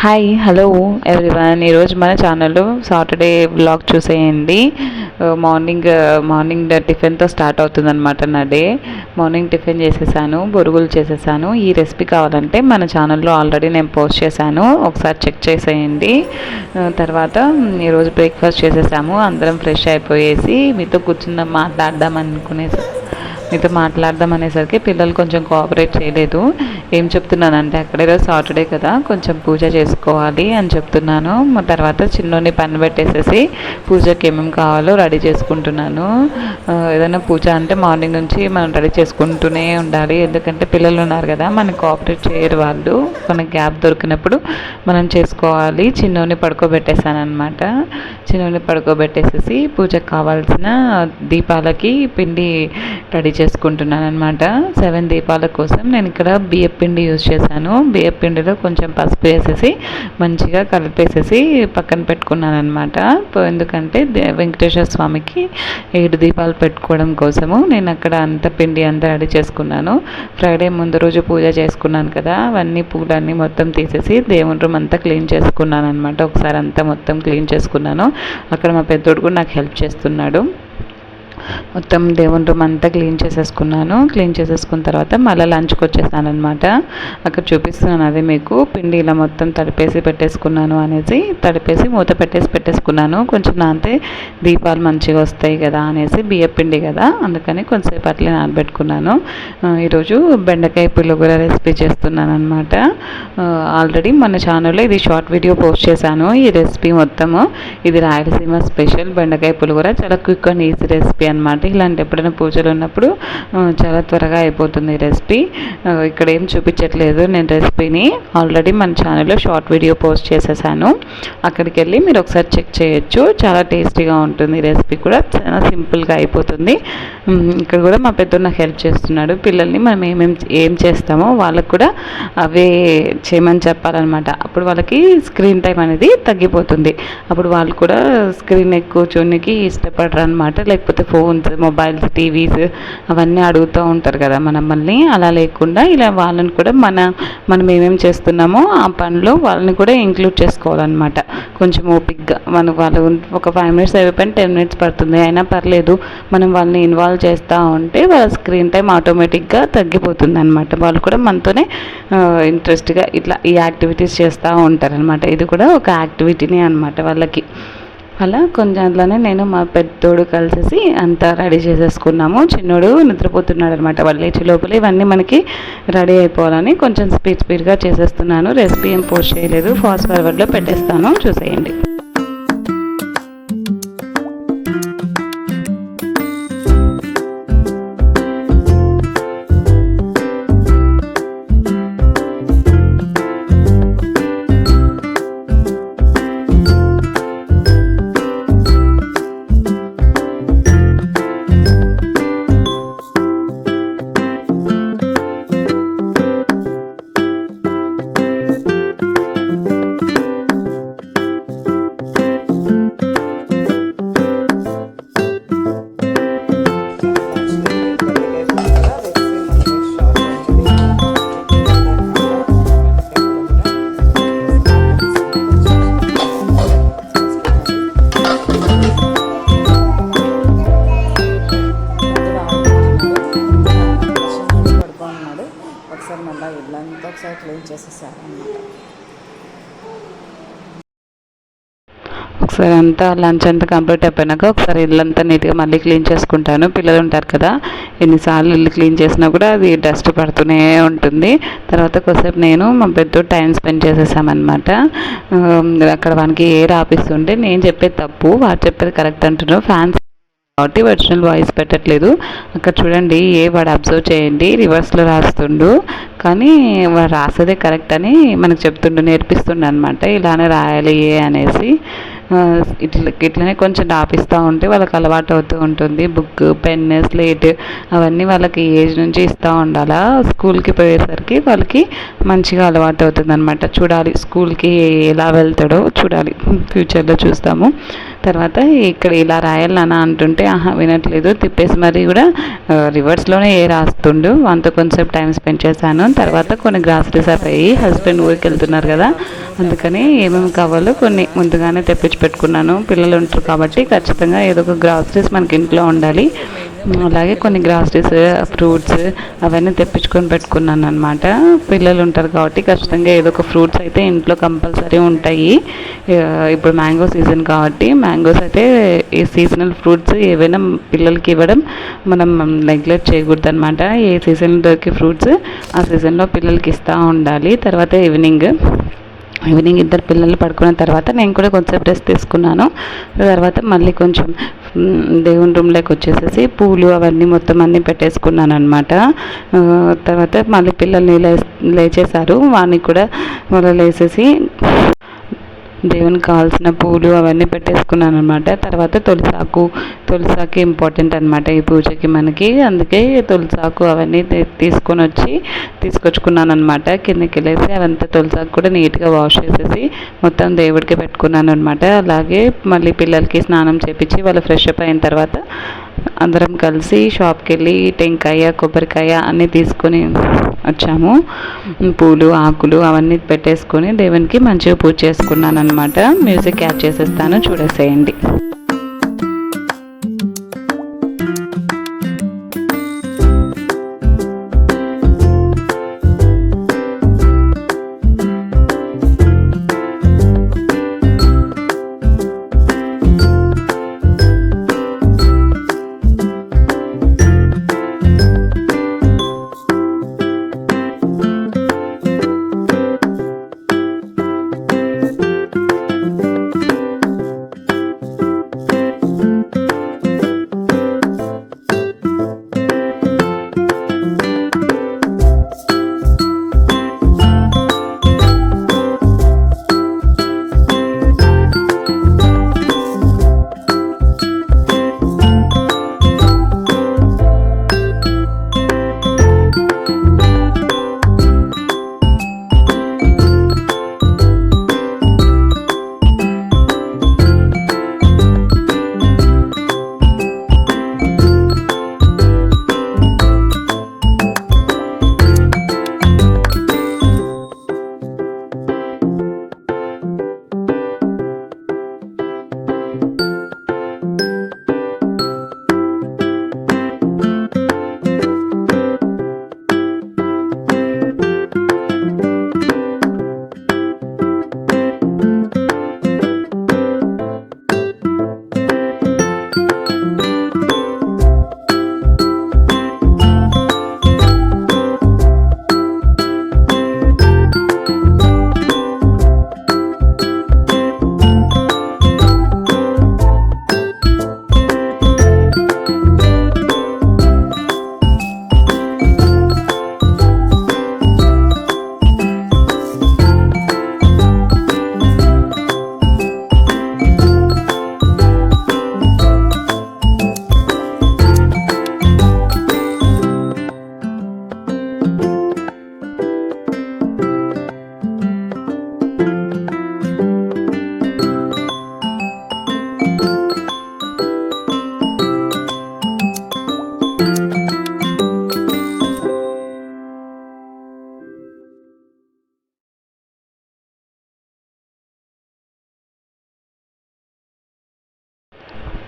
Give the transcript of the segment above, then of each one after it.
Hi hello everyone. ఈరోజు మన ఛానల్లో సాటర్డే వ్లాగ్ చూసేయండి. మార్నింగ్ టిఫిన్తో స్టార్ట్ అవుతుందన్నమాట నా డే. మార్నింగ్ టిఫిన్ చేసేసాను, బొరుగులు చేసేసాను. ఈ రెసిపీ కావాలంటే మన ఛానల్లో ఆల్రెడీ నేను పోస్ట్ చేశాను, ఒకసారి చెక్ చేసేయండి. తర్వాత ఈరోజు బ్రేక్ఫాస్ట్ చేసేసాము. అందరం ఫ్రెష్ అయిపోయేసి మీతో మాట్లాడదాం అనేసరికి పిల్లలు కొంచెం కోఆపరేట్ చేయలేదు. ఏం చెప్తున్నానంటే అక్కడ ఈరోజు సాటర్డే కదా, కొంచెం పూజ చేసుకోవాలి అని చెప్తున్నాను. తర్వాత చిన్నోని పని పెట్టేసేసి పూజకి ఏమేమి కావాలో రెడీ చేసుకుంటున్నాను. ఏదైనా పూజ అంటే మార్నింగ్ నుంచి మనం రెడీ చేసుకుంటూనే ఉండాలి, ఎందుకంటే పిల్లలు ఉన్నారు కదా, మనకి కోఆపరేట్ చేయరు వాళ్ళు. మనకి గ్యాప్ దొరికినప్పుడు మనం చేసుకోవాలి. చిన్నోని పడుకోబెట్టేశాను అనమాట. చిన్నోని పడుకోబెట్టేసేసి పూజకు కావాల్సిన దీపాలకి పిండి రెడీ చేసుకుంటున్నాను అనమాట. 7 దీపాల కోసం నేను ఇక్కడ బియ్యం పిండి యూజ్ చేశాను. బియ్యం పిండిలో కొంచెం పసుపు వేసేసి మంచిగా కలిపేసేసి పక్కన పెట్టుకున్నాను అనమాట. ఎందుకంటే వెంకటేశ్వర స్వామికి 7 దీపాలు పెట్టుకోవడం కోసము నేను అక్కడ పిండి అంతా రెడీ చేసుకున్నాను. ఫ్రైడే ముందు రోజు పూజ చేసుకున్నాను కదా, అవన్నీ పూలన్నీ మొత్తం తీసేసి దేవుని రూమ్ అంతా క్లీన్ చేసుకున్నాను అనమాట. ఒకసారి అంతా మొత్తం క్లీన్ చేసుకున్నాను. అక్కడ మా పెద్దోడు కూడా నాకు హెల్ప్ చేస్తున్నాడు. మొత్తం దేవుని రూమ్ అంతా క్లీన్ చేసేసుకున్న తర్వాత మళ్ళీ లంచ్కి వచ్చేసాను అనమాట. అక్కడ చూపిస్తున్నాను అదే మీకు, పిండి ఇలా మొత్తం తడిపేసి పెట్టేసుకున్నాను అనేసి, తడిపేసి మూత పెట్టేసుకున్నాను. కొంచెం నానితే దీపాలు మంచిగా వస్తాయి కదా అనేసి, బియ్యం పిండి కదా అందుకని కొంచెంసేపు అట్లే నానబెట్టుకున్నాను. ఈరోజు బెండకాయ పులిహోర రెసిపీ చేస్తున్నాను అనమాట. ఆల్రెడీ మన ఛానల్లో ఇది షార్ట్ వీడియో పోస్ట్ చేశాను. ఈ రెసిపీ మొత్తము ఇది రాయలసీమ స్పెషల్ బెండకాయ పులిహోర. చాలా క్విక్ అండ్ ఈజీ రెసిపీ అనమాట. ఇలాంటి ఎప్పుడైనా పూజలు ఉన్నప్పుడు చాలా త్వరగా అయిపోతుంది ఈ రెసిపీ. ఇక్కడ ఏం చూపించట్లేదు నేను రెసిపీని, ఆల్రెడీ మన ఛానల్లో షార్ట్ వీడియో పోస్ట్ చేసేసాను. అక్కడికి వెళ్ళి మీరు ఒకసారి చెక్ చేయొచ్చు. చాలా టేస్టీగా ఉంటుంది ఈ రెసిపీ కూడా, చాలా సింపుల్గా అయిపోతుంది. ఇక్కడ కూడా మా పెద్దోడు నాకు హెల్ప్ చేస్తున్నాడు. పిల్లల్ని మనం ఏం చేస్తామో వాళ్ళకు కూడా అవే చేయమని చెప్పాలన్నమాట. అప్పుడు వాళ్ళకి స్క్రీన్ టైం అనేది తగ్గిపోతుంది. అప్పుడు వాళ్ళు కూడా స్క్రీన్ ఎక్కువ చూడడానికి ఇష్టపడరు అనమాట. లేకపోతే ఫోన్స్, మొబైల్స్, టీవీస్ అవన్నీ అడుగుతూ ఉంటారు కదా మనల్ని. అలా లేకుండా ఇలా వాళ్ళని కూడా మనం ఏమేమి చేస్తున్నామో ఆ పనిలో వాళ్ళని కూడా ఇంక్లూడ్ చేసుకోవాలన్నమాట. కొంచెం ఓపిక్గా వాళ్ళు ఒక 5 మినిట్స్ అయిపోయిన 10 మినిట్స్ పడుతుంది అయినా పర్లేదు, మనం వాళ్ళని ఇన్వాల్వ్ చేస్తూ ఉంటే వాళ్ళ స్క్రీన్ టైం ఆటోమేటిక్గా తగ్గిపోతుంది అనమాట. వాళ్ళు కూడా మనతోనే ఇంట్రెస్ట్గా ఇట్లా ఈ యాక్టివిటీస్ చేస్తూ ఉంటారనమాట. ఇది కూడా ఒక యాక్టివిటీనే అనమాట వాళ్ళకి. అలా కొంచెం అట్లానే నేను మా పెద్దోడు కలిసేసి అంతా రెడీ చేసేసుకున్నాము. చిన్నోడు నిద్రపోతున్నాడు అనమాట. వాళ్ళు లేచి లోపల ఇవన్నీ మనకి రెడీ అయిపోవాలని కొంచెం స్పీడ్గా చేసేస్తున్నాను. రెసిపీ ఏం పోస్ట్ చేయలేదు, ఫాస్ట్ ఫార్వర్డ్లో పెట్టేస్తాను, చూసేయండి. ఒకసారి క్లీన్ చేసేసాను అన్నమాట. ఒకసారి అంతా లంచ్ అంతా కంప్లీట్ అయిపోయినాక ఒకసారి ఇల్లంతా నీట్గా మళ్ళీ క్లీన్ చేసుకుంటాను. పిల్లలు ఉంటారు కదా, ఎన్నిసార్లు ఇల్లు క్లీన్ చేసినా కూడా అది డస్ట్ పడుతూనే ఉంటుంది. తర్వాత కొద్దిసేపు నేను మా పెద్ద టైం స్పెండ్ చేసేసామన్నమాట. అక్కడ వానికి ఎయిర్ ఆపిస్తుంటే నేను చెప్పేది తప్పు, వాడు చెప్పేది కరెక్ట్ అంటున్నాను. ఫ్యాన్స్ కాబట్టి ఒరిజినల్ వాయిస్ పెట్టట్లేదు. అక్కడ చూడండి, వాడు అబ్జర్వ్ చేయండి, రివర్స్లో రాస్తుండు, కానీ వాడు రాసేదే కరెక్ట్ అని మనకు నేర్పిస్తుండ అనమాట. ఇలానే రాయాలి అనేసి. ఇట్లనే కొంచెం రాపిస్తూ ఉంటే వాళ్ళకి అలవాటు అవుతూ ఉంటుంది. బుక్, పెన్, స్లేట్ అవన్నీ వాళ్ళకి ఏజ్ నుంచి ఇస్తూ ఉండాలా. స్కూల్కి పోయేసరికి వాళ్ళకి మంచిగా అలవాటు అవుతుంది అనమాట. చూడాలి స్కూల్కి ఎలా వెళ్తాడో చూడాలి, ఫ్యూచర్లో చూస్తాము. తర్వాత ఇక్కడ ఇలా రాయాలి నాన్న అంటుంటే వినట్లేదు, తిప్పేసి మరి కూడా రివర్స్లోనే రాస్తుండు. అంత కొంచెం టైం స్పెండ్ చేశాను. తర్వాత కొన్ని గ్రాసరీస్ అయిపోయి హస్బెండ్ ఊరికి వెళ్తున్నారు కదా, అందుకని ఏమేమి కావాలో కొన్ని ముందుగానే తెప్పించి పెట్టుకున్నాను. పిల్లలు ఉంటారు కాబట్టి ఖచ్చితంగా ఏదో ఒక గ్రాసరీస్ మనకి ఇంట్లో ఉండాలి. అలాగే కొన్ని గ్రాసరీస్, ఫ్రూట్స్ అవన్నీ తెప్పించుకొని పెట్టుకున్నాను అనమాట. పిల్లలు ఉంటారు కాబట్టి ఖచ్చితంగా ఏదో ఒక ఫ్రూట్స్ అయితే ఇంట్లో కంపల్సరీ ఉంటాయి. ఇప్పుడు మ్యాంగో సీజన్ కాబట్టి మ్యాంగోస్ అయితే ఈ సీజనల్ ఫ్రూట్స్ ఏవైనా పిల్లలకి ఇవ్వడం మనం నెగ్లెక్ట్ చేయకూడదు అనమాట. ఏ సీజన్లో దొరికే ఫ్రూట్స్ ఆ సీజన్లో పిల్లలకి ఇస్తూ ఉండాలి. తర్వాత ఈవినింగ్ ఇద్దరు పిల్లలు పడుకున్న తర్వాత నేను కూడా కొంచెం రెస్ట్ తీసుకున్నాను. తర్వాత మళ్ళీ కొంచెం దేవుని రూమ్లోకి వచ్చేసేసి పూలు అవన్నీ మొత్తం అన్నీ పెట్టేసుకున్నాను అనమాట. తర్వాత మళ్ళీ పిల్లల్ని లేచేశారు, వాడిని కూడా వాళ్ళు లేసేసి దేవునికి కావాల్సిన పూలు అవన్నీ పెట్టేసుకున్నాను అనమాట. తర్వాత తులసాకు ఇంపార్టెంట్ అనమాట ఈ పూజకి మనకి, అందుకే తులసాకు అవన్నీ తీసుకొచ్చుకున్నాను అనమాట. కిందకి వెళ్ళేసి అవంతా తులసాకు కూడా నీట్గా వాష్ చేసేసి మొత్తం దేవుడికి పెట్టుకున్నాను అనమాట. అలాగే మళ్ళీ పిల్లలకి స్నానం చేపించి వాళ్ళు ఫ్రెష్ అప్ అయిన తర్వాత అందరం కలిసి షాప్కి వెళ్ళి టెంకాయ, కొబ్బరికాయ అన్నీ తీసుకొని వచ్చాము. పూలు, ఆకులు అవన్నీ పెట్టేసుకొని దేవునికి మంచిగా పూజ చేసుకున్నాను అనమాట. మ్యూజిక్ యాడ్ చేసేస్తాను, చూడేసేయండి.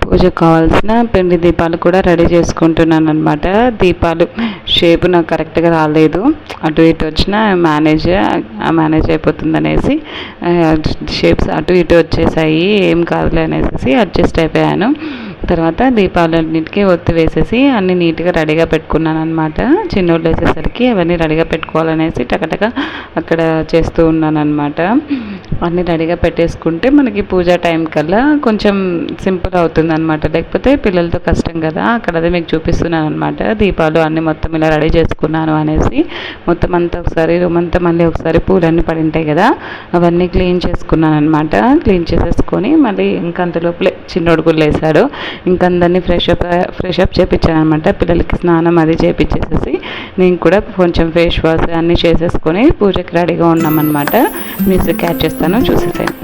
పూజకు కావాల్సిన పిండి దీపాలు కూడా రెడీ చేసుకుంటున్నాను అనమాట. దీపాలు షేప్ నాకు కరెక్ట్గా రాలేదు, అటు ఇటు వచ్చిన మేనేజ్ అయిపోతుంది అనేసి షేప్స్ అటు ఇటు వచ్చేసాయి, ఏం కాదులే అనేసి అడ్జస్ట్ అయిపోయాను. తర్వాత దీపాలన్నింటికి ఒత్తి వేసేసి అన్నీ నీట్గా రెడీగా పెట్టుకున్నాను అనమాట. చిన్నోళ్ళు వేసేసరికి అవన్నీ రెడీగా పెట్టుకోవాలనేసి టకటక అక్కడ చేస్తూ ఉన్నాను అనమాట. అన్నీ రెడీగా పెట్టేసుకుంటే మనకి పూజా టైం కల్లా కొంచెం సింపుల్ అవుతుంది అనమాట, లేకపోతే పిల్లలతో కష్టం కదా. అక్కడ అదే మీకు చూపిస్తున్నాను అనమాట. దీపాలు అన్నీ మొత్తం ఇలా రెడీ చేసుకున్నాను అనేసి మొత్తం అంతా ఒకసారి రూమ్ అంతా మళ్ళీ ఒకసారి పూలన్నీ పడి ఉంటాయి కదా, అవన్నీ క్లీన్ చేసుకున్నాను అనమాట. క్లీన్ చేసేసుకొని మళ్ళీ ఇంకంత లోపలే చిన్నోడు కూడా లేసాడు. ఇంకా అందరినీ ఫ్రెష్ అప్ చేయించాను అనమాట. పిల్లలకి స్నానం అది చేయించేసేసి నేను కూడా కొంచెం ఫేస్ వాష్ అన్నీ చేసేసుకొని పూజకి రెడీగా ఉన్నామన్నమాట. మ్యూజిక్ యాడ్ చేస్తాను, చూసేసాను.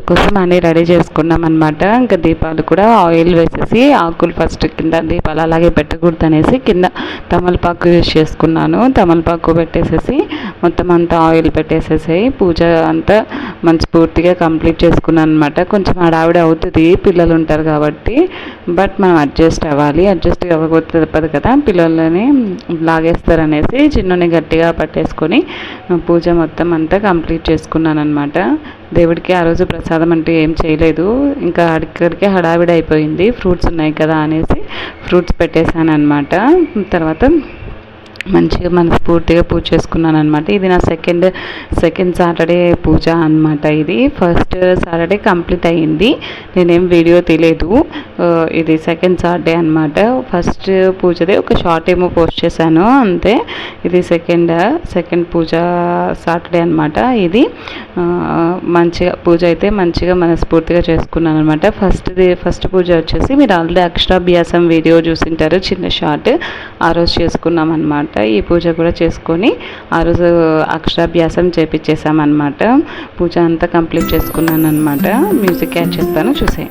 కోసం అన్నీ రెడీ చేసుకున్నాం అనమాట. ఇంకా దీపాలు కూడా ఆయిల్ వేసేసి, ఆకులు ఫస్ట్ కింద దీపాలు అలాగే పెట్టకూడదు అనేసి కింద తమలపాకు యూజ్ చేసుకున్నాను. తమలపాకు పెట్టేసేసి మొత్తం అంతా ఆయిల్ పెట్టేసేసి పూజ అంతా మనస్ఫూర్తిగా కంప్లీట్ చేసుకున్నాను అనమాట. కొంచెం హడావిడి అవుతుంది, పిల్లలు ఉంటారు కాబట్టి, బట్ మనం అడ్జస్ట్ అవ్వాలి. అడ్జస్ట్ అవ్వకపోతే తప్పదు కదా, పిల్లలని లాగేస్తారనేసి చిన్నని గట్టిగా పట్టేసుకొని పూజ మొత్తం అంతా కంప్లీట్ చేసుకున్నాను అనమాట. దేవుడికి ఆ రోజు ప్రసాదం అంటే ఏం చేయలేదు, ఇంకా అక్కడికే హడావిడి అయిపోయింది. ఫ్రూట్స్ ఉన్నాయి కదా అనేసి ఫ్రూట్స్ పెట్టేశాను అనమాట. తర్వాత మంచిగా మనస్ఫూర్తిగా పూజ చేసుకున్నాను అనమాట. ఇది నా సెకండ్ సాటర్డే పూజ అనమాట. ఇది ఫస్ట్ సాటర్డే కంప్లీట్ అయ్యింది, నేనేం వీడియో తీయలేదు. ఇది సెకండ్ సాటర్డే అనమాట. ఫస్ట్ పూజదే ఒక షార్ట్ ఏమో పోస్ట్ చేశాను అంతే. ఇది సెకండ్ పూజ సాటర్డే అనమాట. ఇది మంచిగా పూజ అయితే మంచిగా మనస్ఫూర్తిగా చేసుకున్నాను అనమాట. ఫస్ట్ పూజ వచ్చేసి మీరు ఆల్రెడీ అక్షరాభ్యాసం వీడియో చూసింటారు, చిన్న షార్ట్, ఆ రోజు చేసుకున్నాం అనమాట. ఈ పూజ కూడా చేసుకొని ఆ రోజు అక్షరాభ్యాసం చేపించేసామన్నమాట. పూజ అంతా కంప్లీట్ చేసుకున్నాను అనమాట. మ్యూజిక్ యాడ్ చేస్తాను, చూసే.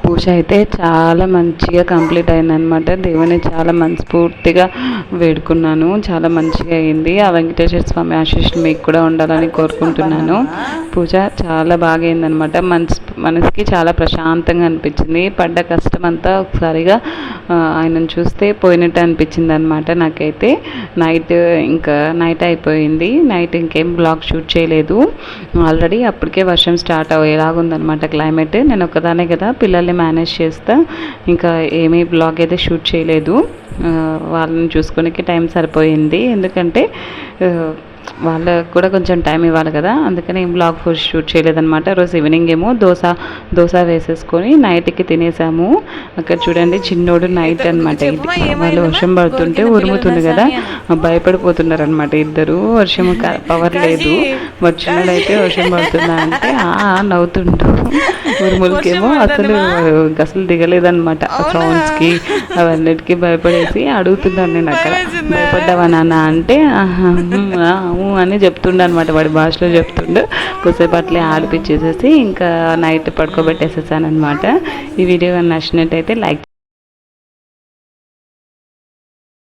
పూజ అయితే చాలా మంచిగా కంప్లీట్ అయిందనమాట. దేవుని చాలా మనస్ఫూర్తిగా వేడుకున్నాను, చాలా మంచిగా అయింది. ఆ వెంకటేశ్వర స్వామి ఆశీస్సులు మీకు కూడా ఉండాలని కోరుకుంటున్నాను. పూజ చాలా బాగా అయిందనమాట. మనసుకి చాలా ప్రశాంతంగా అనిపించింది. పడ్డ కష్టం అంతా ఒకసారిగా ఆయనను చూస్తే పోయినట్టు అనిపించింది అనమాట. నాకైతే నైట్ అయిపోయింది. నైట్ ఇంకేం బ్లాగ్ షూట్ చేయలేదు. ఆల్రెడీ అప్పటికే వర్షం స్టార్ట్ అయ్యేలాగుందనమాట క్లైమేట్. నేను ఒక్కదానే కదా, పిల్లల్ని మేనేజ్ చేస్తా, ఇంకా ఏమీ బ్లాగ్ అయితే షూట్ చేయలేదు. వాళ్ళని చూసుకోనికి టైం సరిపోయింది, ఎందుకంటే వాళ్ళకు కూడా కొంచెం టైం ఇవ్వాలి కదా, అందుకని ఏం బ్లాగ్ షూట్ చేయలేదన్నమాట. రోజు ఈవినింగ్ ఏమో దోశ వేసేసుకొని నైట్కి తినేసాము. అక్కడ చూడండి చిన్నోడు నైట్ అనమాట. వాళ్ళు వర్షం పడుతుంటే ఉరుముతుంది కదా, భయపడిపోతున్నారు అనమాట ఇద్దరు. వర్షం పవర్ లేదు, వచ్చినడైతే వర్షం పడుతుందా అంటే నవ్వుతుంటూ, ఉరుములకేమో అసలు దిగలేదన్నమాట. సౌండ్స్కి అవన్నిటికీ భయపడేసి అడుగుతున్నాను నేను అక్కడ, భయపడ్డావా నాన్న అంటే అని చెప్తుండే అనమాట, వాడి భాషలో చెప్తుండే. కొద్దిసేపు అట్లే ఆడిపించేసేసి ఇంకా నైట్ పడుకోబెట్టేసేసాను అనమాట. ఈ వీడియో నచ్చినట్టయితే లైక్